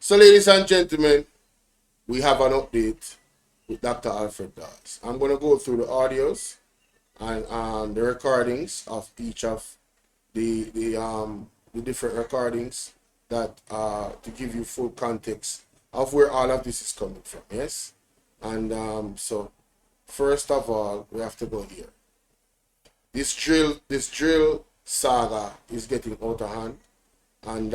So, ladies and gentlemen, we have an update with Dr. Alfred Dawes. I'm going to go through the audios and the recordings of each of the different recordings that to give you full context of where all of this is coming from. Yes, and so first of all, we have to go here. This drill saga is getting out of hand, and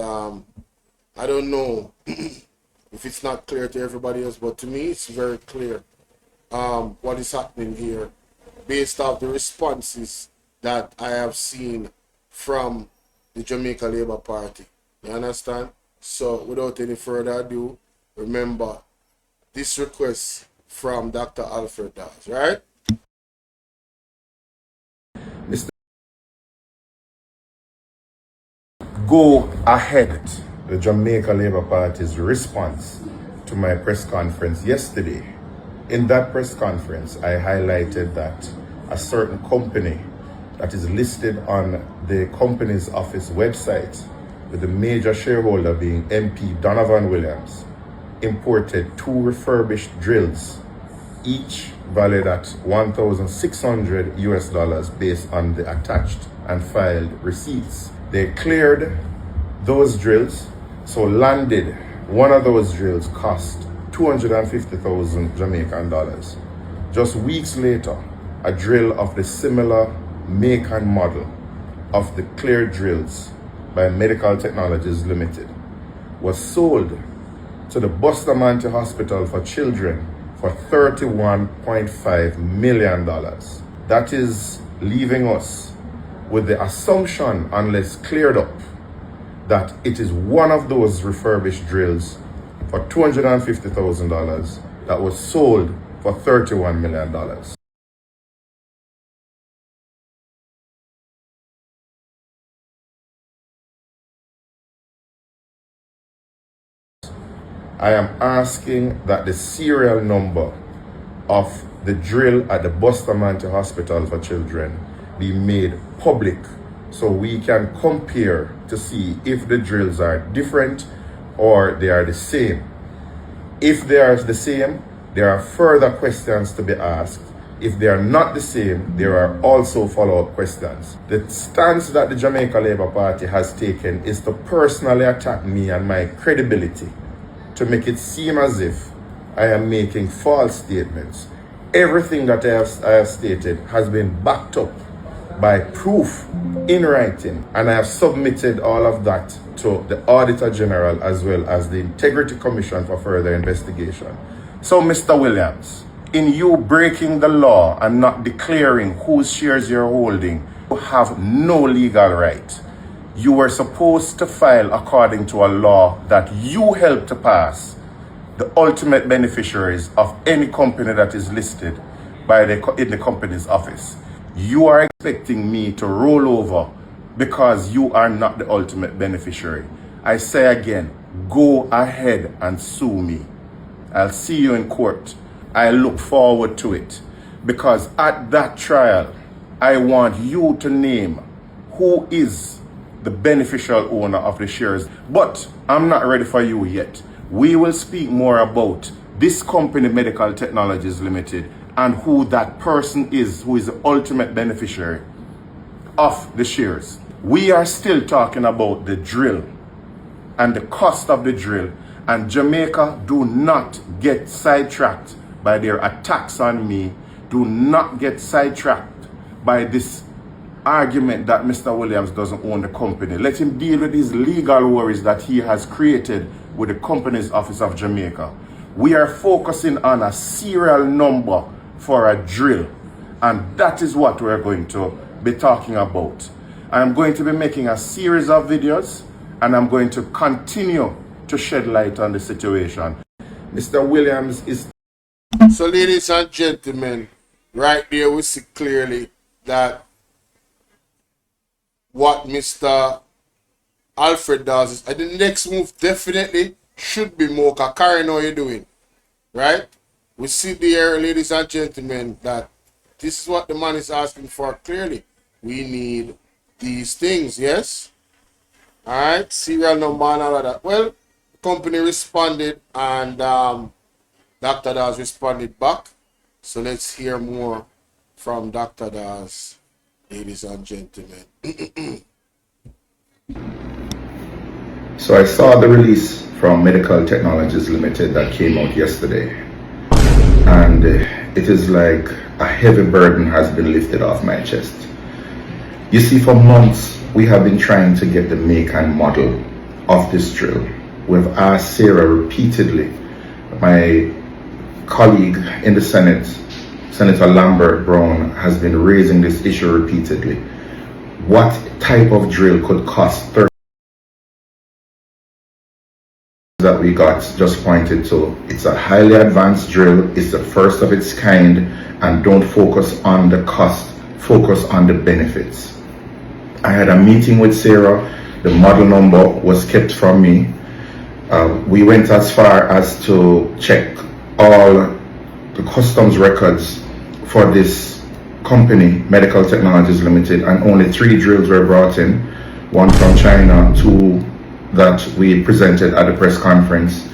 I don't know if it's not clear to everybody else, but to me it's very clear what is happening here based off the responses that I have seen from the Jamaica Labour Party. You understand? So without any further ado, remember this request from Dr. Alfred Dawes, right? Go ahead. The Jamaica Labour Party's response to my press conference yesterday. In that press conference, I highlighted that a certain company that is listed on the Companies Office website, with the major shareholder being MP Donovan Williams, imported 2 refurbished drills, each valued at $1,600 based on the attached and filed receipts. They cleared those drills, so landed one of those drills cost 250,000 Jamaican dollars. Just weeks later, a drill of the similar make and model of the cleared drills by Medical Technologies Limited was sold to the Bustamante Hospital for Children for $31.5 million. That is leaving us with the assumption, unless cleared up, that it is one of those refurbished drills for $250,000 that was sold for $31 million. I am asking that the serial number of the drill at the Bustamante Hospital for Children be made public so we can compare to see if the drills are different or they are the same. If they are the same, there are further questions to be asked. If they are not the same, there are also follow-up questions. The stance that the Jamaica Labour Party has taken is to personally attack me and my credibility, to make it seem as if I am making false statements. Everything that I have stated has been backed up by proof in writing, and I have submitted all of that to the Auditor General as well as the Integrity Commission for further investigation. So, Mr. Williams, in you breaking the law and not declaring whose shares you're holding, you have no legal right. You were supposed to file according to a law that you helped to pass, the ultimate beneficiaries of any company that is listed in the Companies Office. You are expecting me to roll over because you are not the ultimate beneficiary. I say again, go ahead and sue me. I'll see you in court. I look forward to it, because at that trial, I want you to name who is the beneficial owner of the shares. But I'm not ready for you yet. We will speak more about this company, Medical Technologies Limited, and who that person is, who is the ultimate beneficiary of the shares. We are still talking about the drill and the cost of the drill. And Jamaica, do not get sidetracked by their attacks on me. Do not get sidetracked by this argument that Mr. Williams doesn't own the company. Let him deal with his legal worries that he has created with the Companies Office of Jamaica. We are focusing on a serial number for a drill, and that is what we're going to be talking about. I'm going to be making a series of videos, and I'm going to continue to shed light on the situation. Mr. Williams is... So, ladies and gentlemen, right there we see clearly that what Mr. Alfred does is, and the next move definitely should be Mocha. Karen, how you doing? Right? We see there, ladies and gentlemen, that this is what the man is asking for clearly. We need these things, yes? Alright, serial number and all of that. Well, company responded, and Dr. Dawes responded back. So let's hear more from Dr. Dawes, ladies and gentlemen. So I saw the release from Medical Technologies Limited that came out yesterday, and it is like a heavy burden has been lifted off my chest. You see, for months we have been trying to get the make and model of this drill. We've asked Sarah repeatedly, my colleague in the Senate, Senator Lambert Brown, has been raising this issue repeatedly. What type of drill could cost 30 that we got just pointed to? It's a highly advanced drill, it's the first of its kind, and don't focus on the cost, focus on the benefits. I had a meeting with Sarah, the model number was kept from me. We went as far as to check all the customs records for this company, Medical Technologies Limited, and only 3 drills were brought in, 1 from China, 2 that we presented at the press conference,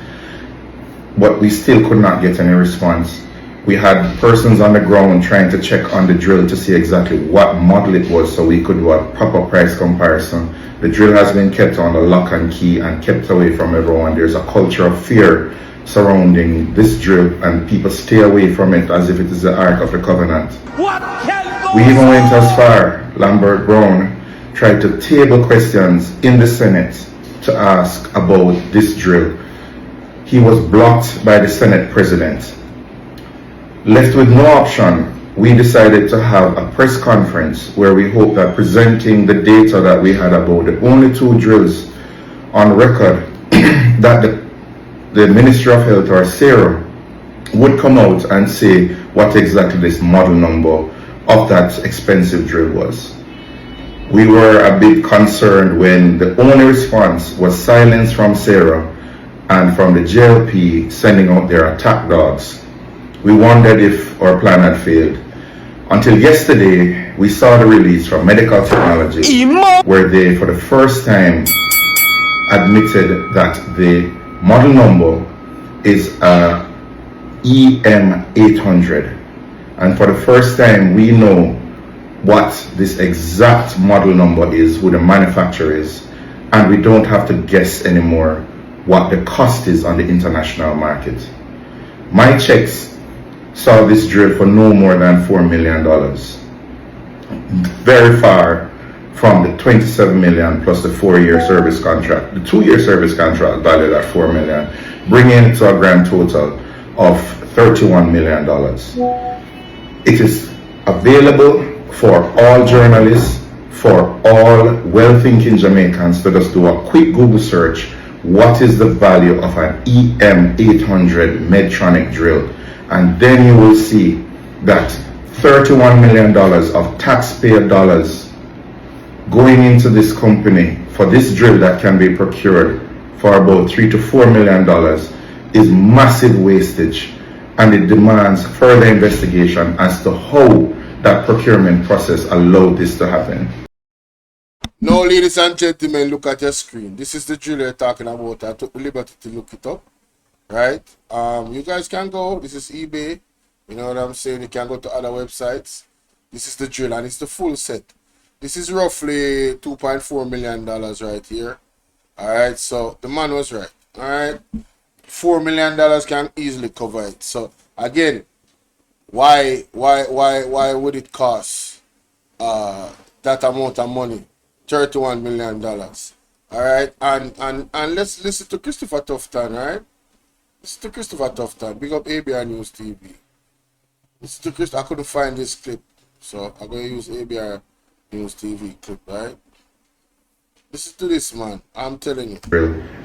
but we still could not get any response. We had persons on the ground trying to check on the drill to see exactly what model it was so we could do a proper price comparison. The drill has been kept on the lock and key and kept away from everyone. There's a culture of fear surrounding this drill, and people stay away from it as if it is the Ark of the Covenant. We even went as far, Lambert Brown tried to table questions in the Senate to ask about this drill. He was blocked by the Senate President. Left with no option, we decided to have a press conference where we hope that presenting the data that we had about the only 2 drills on record, that the Ministry of Health, or Sarah, would come out and say what exactly this model number of that expensive drill was. We were a bit concerned when the only response was silence from Sarah and from the JLP sending out their attack dogs. We wondered if our plan had failed. Until yesterday, we saw the release from Medical Technology, where they, for the first time, admitted that the model number is a EM800. And for the first time, we know what this exact model number is, who the manufacturer is, and we don't have to guess anymore what the cost is on the international market. My checks saw this drill for no more than $4 million. Very far from the 27 million plus the 4-year service contract, the 2-year service contract valued at $4 million, bringing it to a grand total of $31 million. It is available for all journalists, for all well-thinking Jamaicans to just do a quick Google search. What is the value of an EM800 Medtronic drill? And then you will see that $31 million of taxpayer dollars going into this company for this drill that can be procured for about $3 to $4 million is massive wastage, and it demands further investigation as to how that procurement process allowed this to happen. Now, ladies and gentlemen, look at your screen. This is the drill you're talking about. I took the liberty to look it up, right? You guys can go. This is eBay. You know what I'm saying? You can go to other websites. This is the drill, and it's the full set. This is roughly $2.4 million right here. All right, so the man was right. All right, $4 million can easily cover it. So again, why would it cost that amount of money? $31 million. All right, and let's listen to Christopher Tufton, right? Listen to Christopher Tufton. Big up ABR News TV. Listen to Chris. I couldn't find this clip, so I'm gonna use ABR News TV clip, right? Listen to this, man. I'm telling you.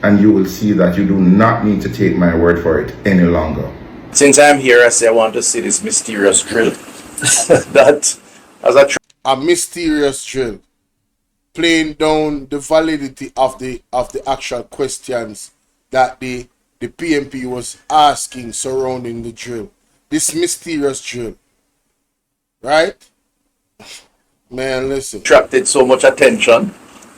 And you will see that you do not need to take my word for it any longer. Since I'm here, I say I want to see this mysterious drill. That as a mysterious drill, playing down the validity of the actual questions that the PMP was asking surrounding the drill. This mysterious drill, right? Man, listen. attracted so much attention,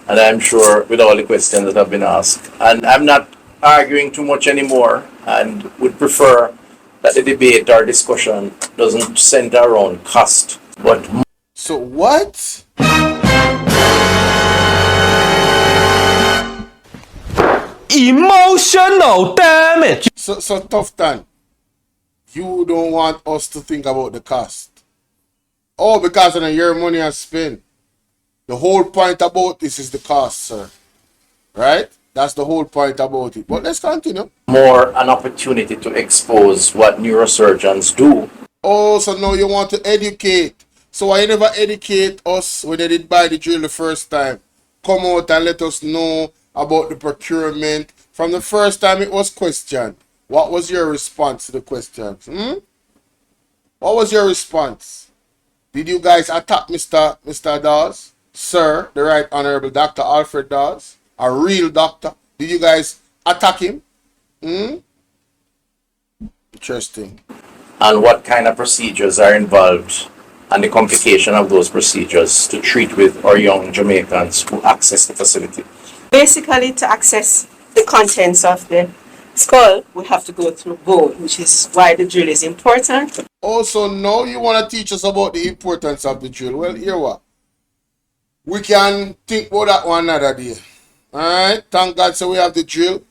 and I'm sure with all the questions that have been asked. And I'm not arguing too much anymore and would prefer that the debate or discussion doesn't center around cost, but So what? Emotional damage. So Tufton, you don't want us to think about the cost. Oh, because of your money I spent. The whole point about this is the cost, sir. Right? That's the whole point about it. But let's continue. more an opportunity to expose what neurosurgeons do. Oh, so now you want to educate. So why you never educate us when they did buy the drill the first time? Come out and let us know about the procurement. From the first time it was questioned. What was your response to the questions? What was your response? Did you guys attack Mr. Dawes? Sir, the Right Honorable Dr. Alfred Dawes? A real doctor? Did you guys attack him? Interesting. And what kind of procedures are involved and the complication of those procedures to treat with our young Jamaicans who access the facility. Basically, to access the contents of the skull, we have to go through bone, which is why the drill is important. Also, now you want to teach us about the importance of the drill. Well, here what? We can think about that one another day. Alright? Thank God so we have the drill,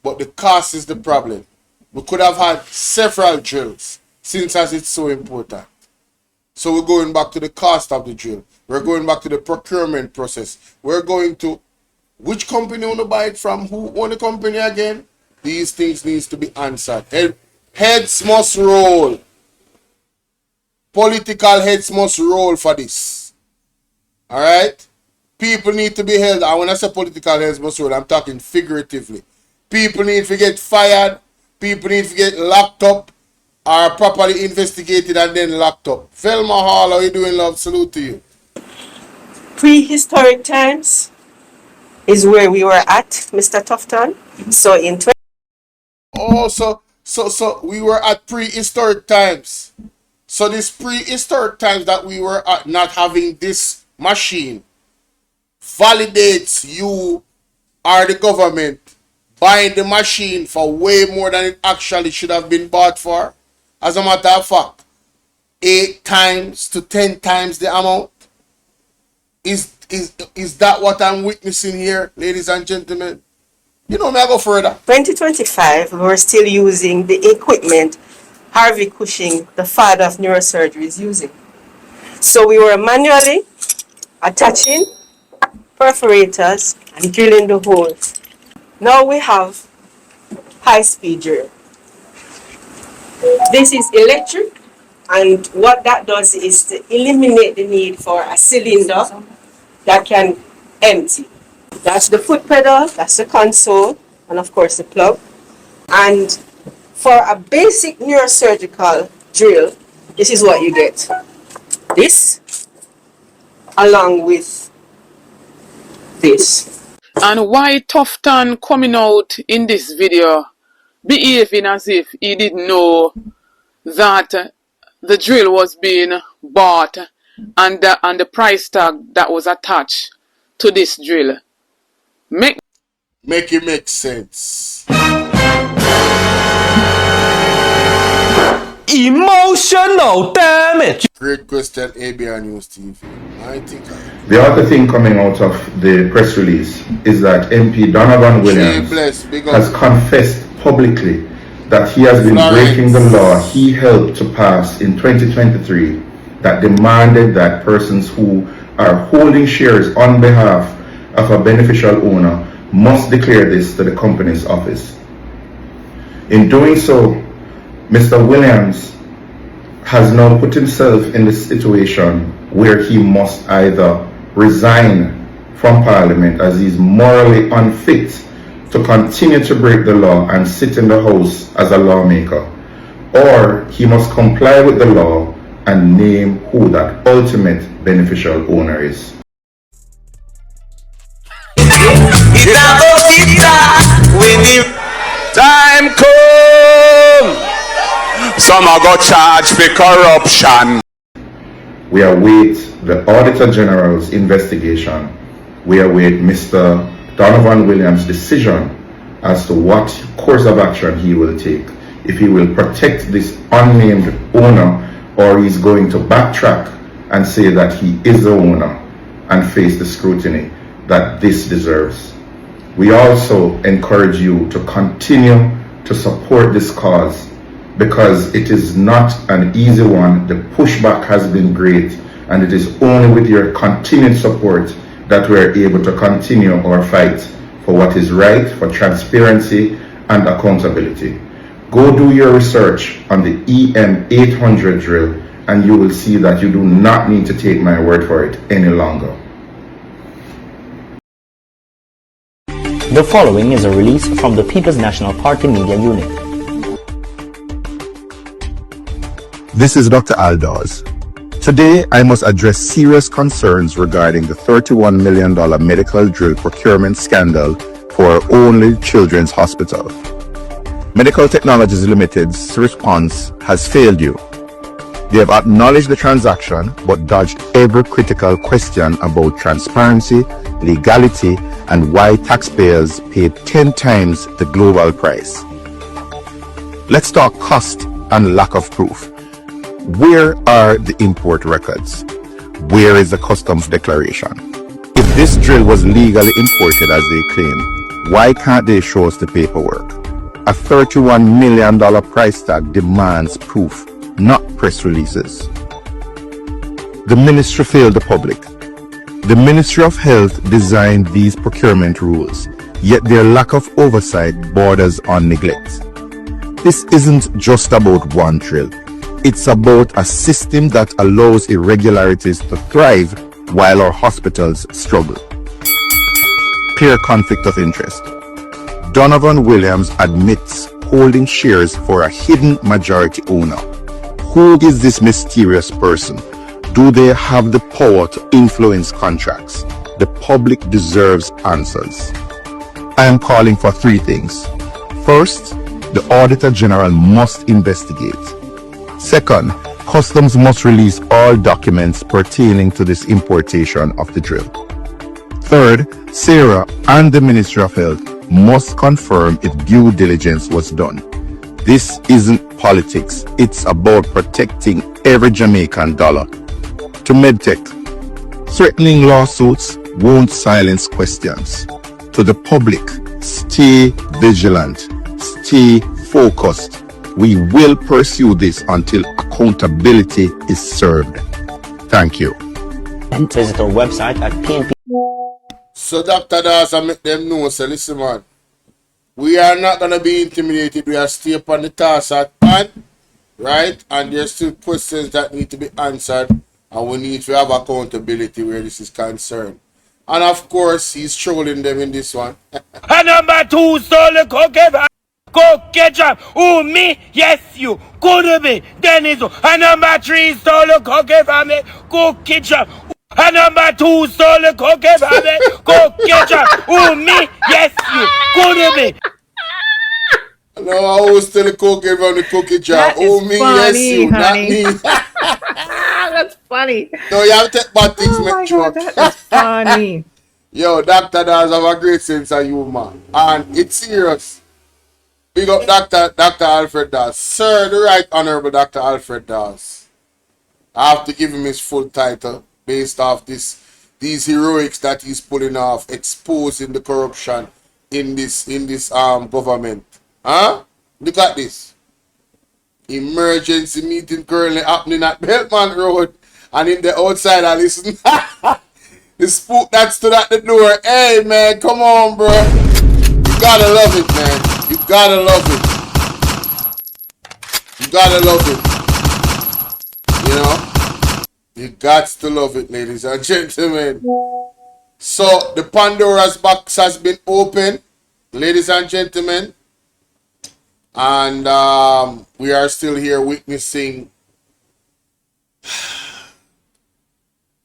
but the cost is the problem. We could have had several drills since as it's so important. So we're going back to the cost of the drill. We're going back to the procurement process. We're going to which company want to buy it from? Who own the company again? These things needs to be answered. Heads must roll. Political heads must roll for this. Alright? People need to be held. And when I say political heads must roll, I'm talking figuratively. People need to get fired. People need to get locked up or properly investigated and then locked up. Velma Hall, how you doing, love? Salute to you. Prehistoric times is where we were at, Mr. Tufton. So in Oh, so we were at prehistoric times. So this prehistoric times that we were at not having this machine validates you or the government buying the machine for way more than it actually should have been bought for. As a matter of fact, 8 times to 10 times the amount. Is that what I'm witnessing here, ladies and gentlemen? You know, may I go further? 2025, we were still using the equipment Harvey Cushing, the father of neurosurgery, is using. So we were manually attaching perforators and drilling the holes. Now we have high-speed drill. This is electric, and what that does is to eliminate the need for a cylinder that can empty. That's the foot pedal, that's the console, and of course the plug. And for a basic neurosurgical drill, this is what you get. This, along with this. And why Tufton coming out in this video behaving as if he didn't know that the drill was being bought and the price tag that was attached to this drill. Make it make sense. Emotional damage. Great question, ABR News TV. I think The other thing coming out of the press release is that MP Donovan Williams has confessed publicly that he has been breaking the law he helped to pass in 2023 that demanded that persons who are holding shares on behalf of a beneficial owner must declare this to the company's office. In doing so, Mr. Williams has now put himself in the situation where he must either resign from Parliament as he is morally unfit to continue to break the law and sit in the House as a lawmaker, or he must comply with the law and name who that ultimate beneficial owner is. Time come. Some are got charged for corruption. We await the Auditor General's investigation. We await Mr. Donovan Williams' decision as to what course of action he will take, if he will protect this unnamed owner or he's going to backtrack and say that he is the owner and face the scrutiny that this deserves. We also encourage you to continue to support this cause because it is not an easy one. The pushback has been great, and it is only with your continued support that we are able to continue our fight for what is right, for transparency and accountability. Go do your research on the EM800 drill and you will see that you do not need to take my word for it any longer. The following is a release from the People's National Party Media Unit. This is Dr. Dawes. Today, I must address serious concerns regarding the $31 million medical drill procurement scandal for Only Children's Hospital. Medical Technologies Limited's response has failed you. They have acknowledged the transaction but dodged every critical question about transparency, legality, and why taxpayers paid 10 times the global price. Let's talk cost and lack of proof. Where are the import records? Where is the customs declaration? If this drill was legally imported as they claim, why can't they show us the paperwork? A $31 million price tag demands proof, not press releases. The ministry failed the public. The Ministry of Health designed these procurement rules, yet their lack of oversight borders on neglect. This isn't just about one drill. It's about a system that allows irregularities to thrive while our hospitals struggle. Clear conflict of interest. Donovan Williams admits holding shares for a hidden majority owner. Who is this mysterious person? Do they have the power to influence contracts? The public deserves answers. I am calling for 3 things. First, the Auditor General must investigate. Second, Customs must release all documents pertaining to this importation of the drill. Third, Sarah and the Ministry of Health must confirm if due diligence was done. This isn't politics, it's about protecting every Jamaican dollar. To MedTech, threatening lawsuits won't silence questions. To the public, stay vigilant, stay focused. We will pursue this until accountability is served. Thank you. And visit our website at PNP. So Dr. Dawes, I make them know, say, listen man, we are not going to be intimidated. We are stay upon the task at hand, right? And there's still questions that need to be answered. And we need to have accountability where this is concerned. And of course, he's trolling them in this one. And number 2, stole the cocaine. Go ketchup. Who, me? Yes, you. Could be. Dennis. And number 3, stole the cocaine from me. Go ketchup. And number 2, stole the cocaine from me. Go ketchup. Who, me? Yes, you. Could be. No, I always tell the cocaine from the cookie jar. Oh, me, yes, you. Honey. Not me. That's funny. No, you have to take bad things, Oh my make God, sure. that is funny. Yo, Dr. Dawes have a great sense of humor. And it's serious. Big up Dr. Alfred Dawes. Sir, the Right Honorable Dr. Alfred Dawes. I have to give him his full title based off these heroics that he's pulling off, exposing the corruption in this government. Huh? Look at this. Emergency meeting currently happening at Belmont Road. And in the outside, I listen. The spook that stood at the door. Hey, man, come on, bro. You gotta love it, man. You gotta love it. You gotta love it. You know? You got to love it, ladies and gentlemen. So, the Pandora's box has been opened, ladies and gentlemen. And we are still here witnessing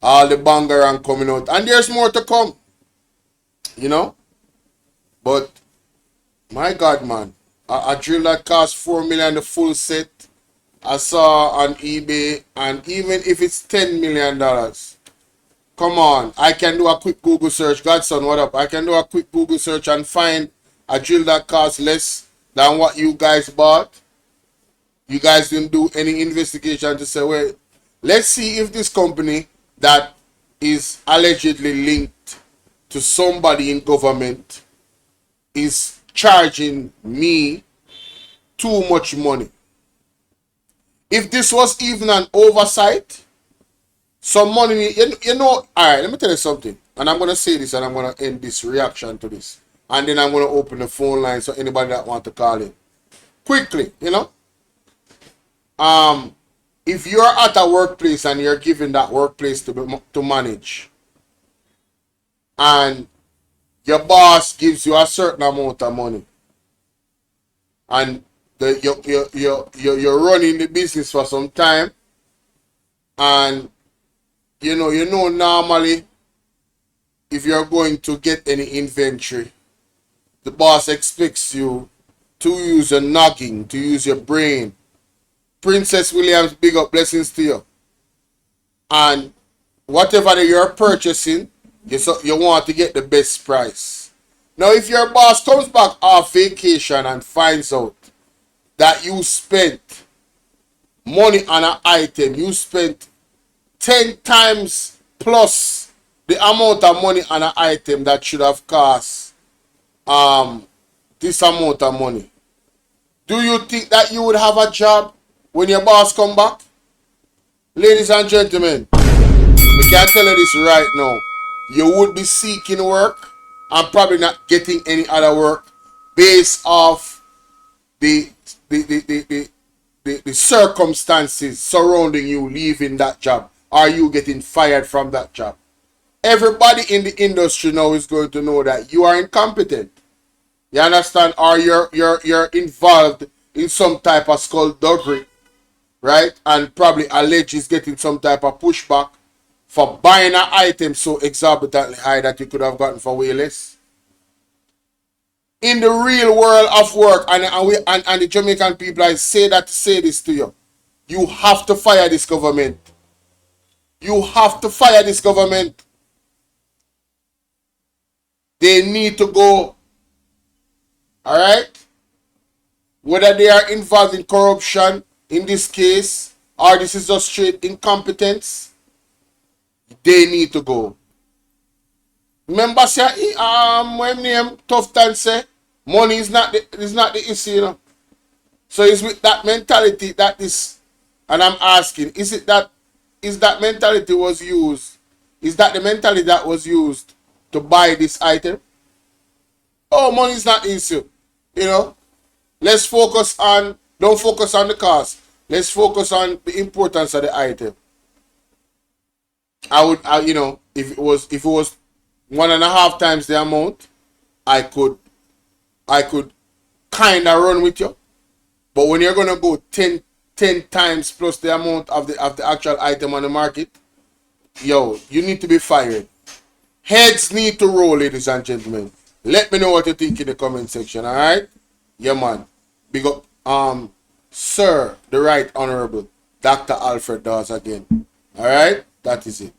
all the bangarang coming out. And there's more to come. You know? But, my God, man. A drill that cost $4 million, the full set, I saw on eBay. And even if it's $10 million, come on. I can do a quick Google search. Godson, what up? I can do a quick Google search and find a drill that costs less than what you guys bought. You guys didn't do any investigation to say, well, let's see if this company that is allegedly linked to somebody in government is charging me too much money. If this was even an oversight, some money, you know, all right, let me tell you something. And I'm going to say this and I'm going to end this reaction to this. And then I'm going to open the phone line so anybody that want to call in. Quickly, you know. If you're at a workplace and you're given that workplace to manage, and your boss gives you a certain amount of money, and you're running the business for some time, and you know normally if you're going to get any inventory, the boss expects you to use your noggin, to use your brain. Princess Williams, big up, blessings to you. And whatever that you're purchasing, you want to get the best price. Now, if your boss comes back off vacation and finds out that you spent money on an item, you spent 10 times plus the amount of money on an item that should have cost this amount of money, do you think that you would have a job when your boss come back? Ladies and gentlemen, we can tell you this right now. You would be seeking work and probably not getting any other work based off the circumstances surrounding you leaving that job, or you getting fired from that job. Everybody in the industry now is going to know that you are incompetent. You understand? Or you're involved in some type of skullduggery, right? And probably alleged is getting some type of pushback for buying an item so exorbitantly high that you could have gotten for way less. In the real world of work, and the Jamaican people, I say this to you. You have to fire this government. You have to fire this government. They need to go. Alright? Whether they are involved in corruption in this case, or this is just straight incompetence, they need to go. Remember, say, when name Tufton say, money is not the issue, you know. So it's with that mentality that this, and I'm asking, is that mentality was used? Is that the mentality that was used to buy this item? Oh, money is not the issue, you know. Let's focus on, don't focus on the cost. Let's focus on the importance of the item. You know, if it was 1.5 times the amount, I could kind of run with you. But when you're gonna go 10 times plus the amount of the actual item on the market, yo, you need to be fired. Heads need to roll, ladies and gentlemen. Let me know what you think in the comment section, alright? Yeah, man. Big up, Sir, the Right Honorable Dr. Alfred Dawes again. Alright? That is it.